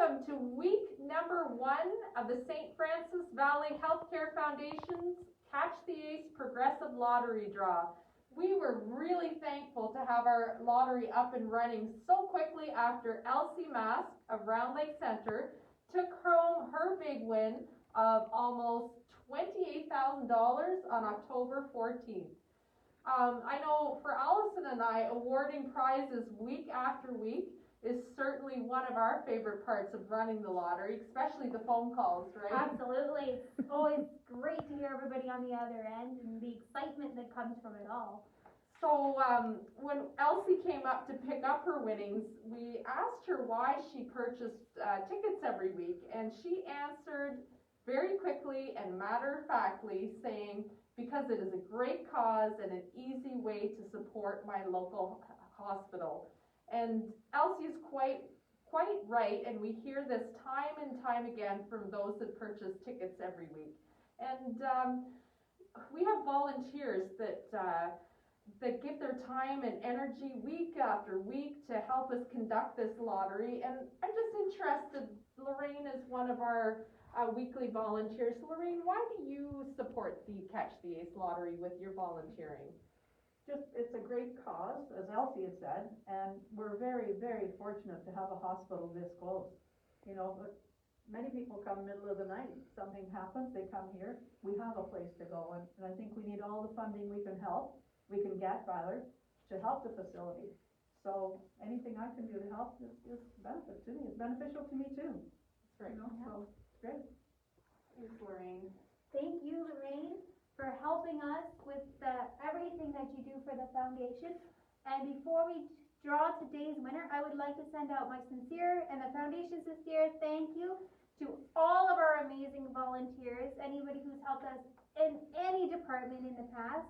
welcome to week number 1 of the St. Francis Valley Healthcare Foundation's Catch the Ace Progressive Lottery Draw. We were really thankful to have our lottery up and running so quickly after Elsie Mask of Round Lake Centre took home her big win of almost $28,000 on October 14th. I know for Allison and I, awarding prizes week after week is certainly one of our favorite parts of running the lottery, especially the phone calls, right? Absolutely. It's always great to hear everybody on the other end and the excitement that comes from it all. So when Elsie came up to pick up her winnings, we asked her why she purchased tickets every week, and she answered very quickly and matter-of-factly saying, because it is a great cause and an easy way to support my local hospital. And Elsie is quite right, and we hear this time and time again from those that purchase tickets every week. And we have volunteers that give their time and energy week after week to help us conduct this lottery. And I'm just interested, Lorraine is one of our weekly volunteers. Lorraine, why do you support the Catch the Ace lottery with your volunteering? It's a great cause, as Elsie had said, and we're very, very fortunate to have a hospital this close. You know, but many people come middle of the night, something happens, they come here, we have a place to go, and I think we need all the funding we can get rather, to help the facility. So anything I can do to help is benefit to me, it's beneficial to me too. That's right. You know, so it's great. Thanks, Lorraine. Thank you, Lorraine, for helping us with everything that you do for the foundation. And before we draw today's winner, I would like to send out my sincere and the foundation's sincere thank you to all of our amazing volunteers, anybody who's helped us in any department in the past.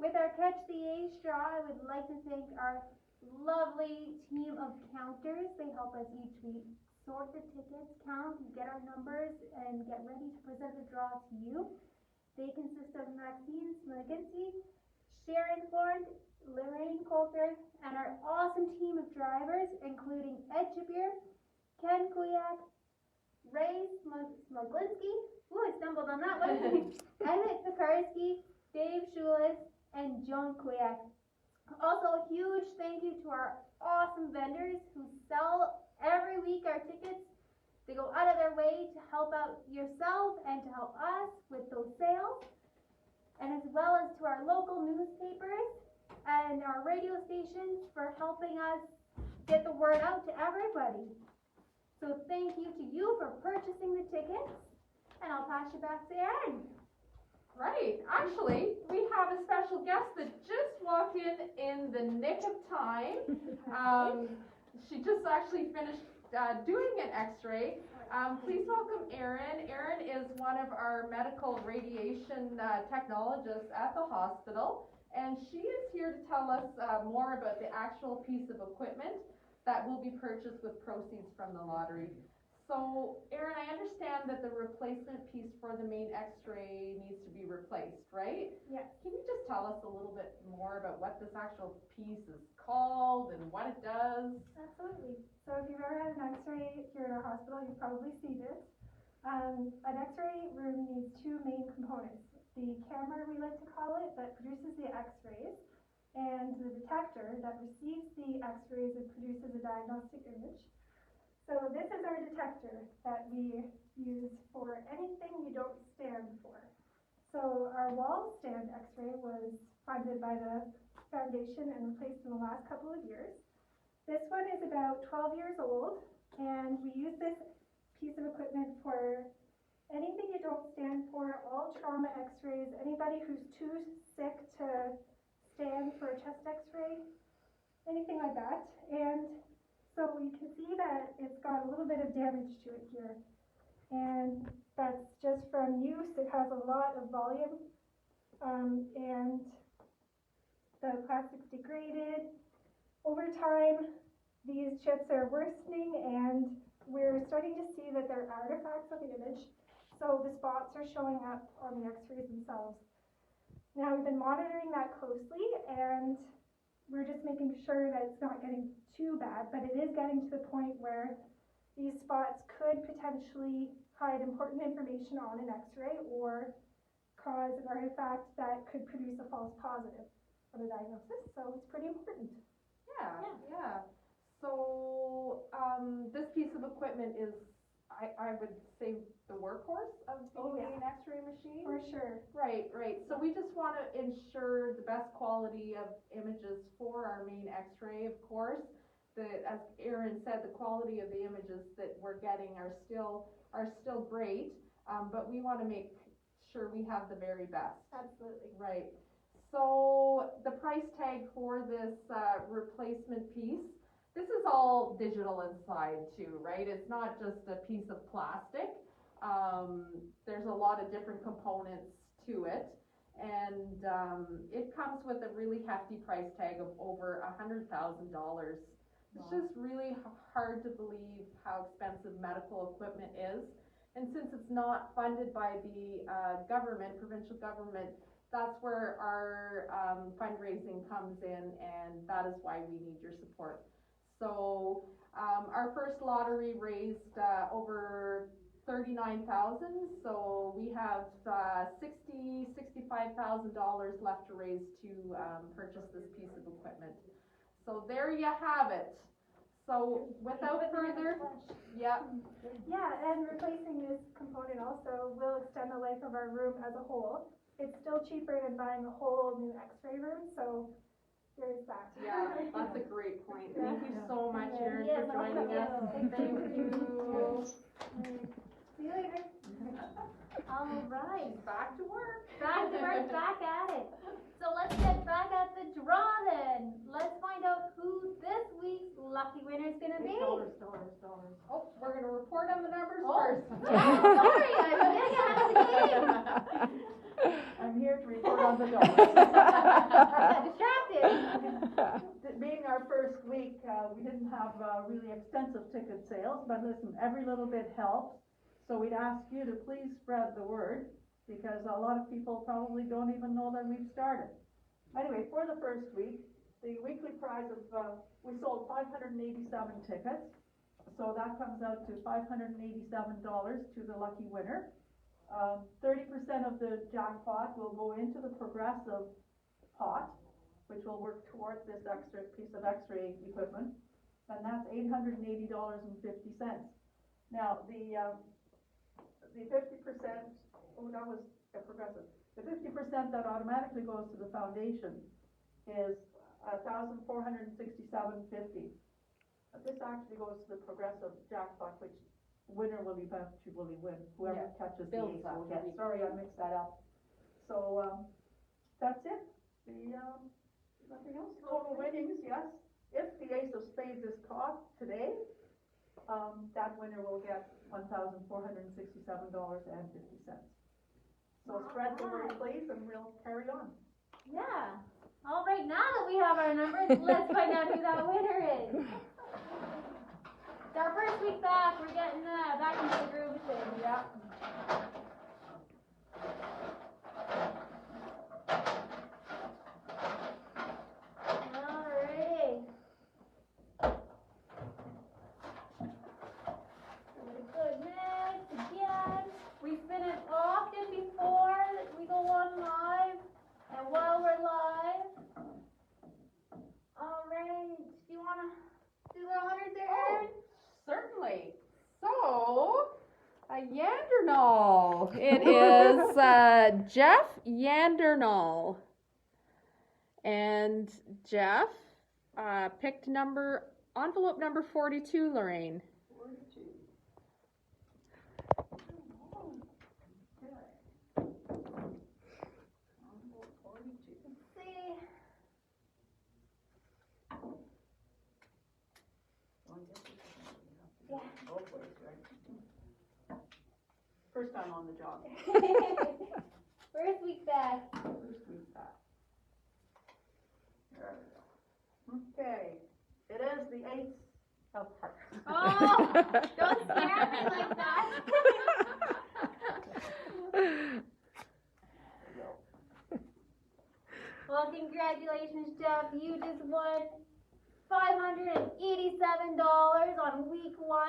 With our Catch the Ace draw, I would like to thank our lovely team of counters. They help us each week sort the tickets, count, get our numbers, and get ready to present the draw to you. They consist of Maxine Smoginski, Sharon Florent, Lorraine Coulter, and our awesome team of drivers, including Ed Jabir, Ken Kuyak, Ray Smoglinski, ooh, I stumbled on that one, Emmett Pekarsky, Dave Schulis, and Joan Kuyak. Also, a huge thank you to our awesome vendors who sell every week our tickets. They go out of their way to help out yourself and to help us with those sales. And as well as to our local newspapers and our radio stations for helping us get the word out to everybody. So thank you to you for purchasing the tickets. And I'll pass you back to Erin. Right. Actually, we have a special guest that just walked in the nick of time. She just actually finished doing an x-ray. Please welcome Erin. Erin is one of our medical radiation technologists at the hospital, and she is here to tell us more about the actual piece of equipment that will be purchased with proceeds from the lottery. So, Erin, I understand that the replacement piece for the main x-ray needs to be replaced, right? Yes. Can you just tell us a little bit more about what this actual piece is called and what it does? Absolutely. So if you've ever had an x-ray here at our hospital, you've probably seen it. An x-ray room needs two main components. The camera, we like to call it, that produces the x-rays, and the detector that receives the x-rays and produces a diagnostic image. So this is our detector that we use for anything you don't stand for. So our wall stand x-ray was funded by the foundation and replaced in the last couple of years. This one is about 12 years old, and we use this piece of equipment for anything you don't stand for, all trauma x-rays, anybody who's too sick to stand for a chest x-ray, anything like that. And so you can see that it's got a little bit of damage to it here. And that's just from use. It has a lot of volume, and the plastic's degraded. Over time, these chips are worsening, and we're starting to see that they're artifacts of the image. So the spots are showing up on the x-rays themselves. Now, we've been monitoring that closely, and we're just making sure that it's not getting too bad, but it is getting to the point where these spots could potentially hide important information on an x-ray or cause an artifact that could produce a false positive of a diagnosis, so it's pretty important. Yeah. So, this piece of equipment is, I would say, the workhorse of the Oh, yeah. main x-ray machine? For sure. Right. So we just wanna ensure the best quality of images for our main x-ray, of course. As Erin said, the quality of the images that we're getting are still great, but we wanna make sure we have the very best. Absolutely. Right. So the price tag for this replacement piece, this is all digital inside too, right? It's not just a piece of plastic. There's a lot of different components to it, and it comes with a really hefty price tag of over $100,000. It's just really hard to believe how expensive medical equipment is. And since it's not funded by the government, provincial government, that's where our fundraising comes in, and that is why we need your support. So our first lottery raised over $39,000, so we have $65,000 left to raise to purchase this piece of equipment. So there you have it. So without further, yeah. Yeah, and replacing this component also will extend the life of our room as a whole. It's still cheaper than buying a whole new x-ray room, so there's that. Yeah, that's a great point. Thank you so much, Erin, Yeah, for joining us. no Thank you. See you later. All right, Back to work. back to work, back at it. So let's get back at the draw then. Let's find out who this week's lucky winner is gonna be. Dollars. Oh, we're gonna report on the numbers Oh. first. Sorry, I'm getting ahead of the game. I'm here to report on the dollars. I got distracted. Being our first week, we didn't have really extensive ticket sales, but listen, every little bit helps. So we'd ask you to please spread the word, because a lot of people probably don't even know that we've started. Anyway, for the first week, the weekly prize of, we sold 587 tickets, so that comes out to $587 to the lucky winner. 30% of the jackpot will go into the progressive pot, which will work towards this extra piece of x-ray equipment, and that's $880.50. Now, the 50%, oh, that was a progressive. The 50% that automatically goes to the foundation is $1,467.50. This actually goes to the progressive jackpot, which winner will eventually win. Whoever catches the builds ace will up. get. Sorry, I mixed that up. So that's it. Nothing else. Total winnings, yes. If the ace of spades is caught today, that winner will get $1,467.50. So spread the word, please, and we'll carry on. Yeah. All right, now that we have our numbers, let's find out who that winner is. It's our first week back. We're getting back into the groove of things. Yeah. Alrighty. Good mix again. We spin it often before we go on live and while we're live. Alright, do you wanna do the honors there, Erin? Certainly. So, a Yandernall. It is Jeff Yandernall. And Jeff picked envelope number 42, Lorraine. 42. See. Yeah. First time on the job. First week back. First week back. There we go. Okay, it is the ace of hearts. Oh, don't scare me like that. Well, congratulations, Jeff. You just won $587 on week 1.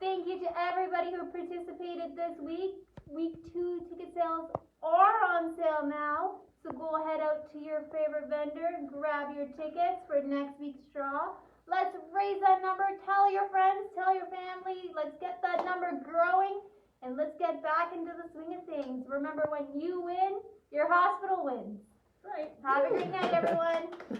Thank you to everybody who participated this week. Week 2 ticket sales are on sale now. So go ahead out to your favorite vendor and grab your tickets for next week's draw. Let's raise that number. Tell your friends, tell your family. Let's get that number growing and let's get back into the swing of things. Remember, when you win, your hospital wins. Right. Have a great night, everyone.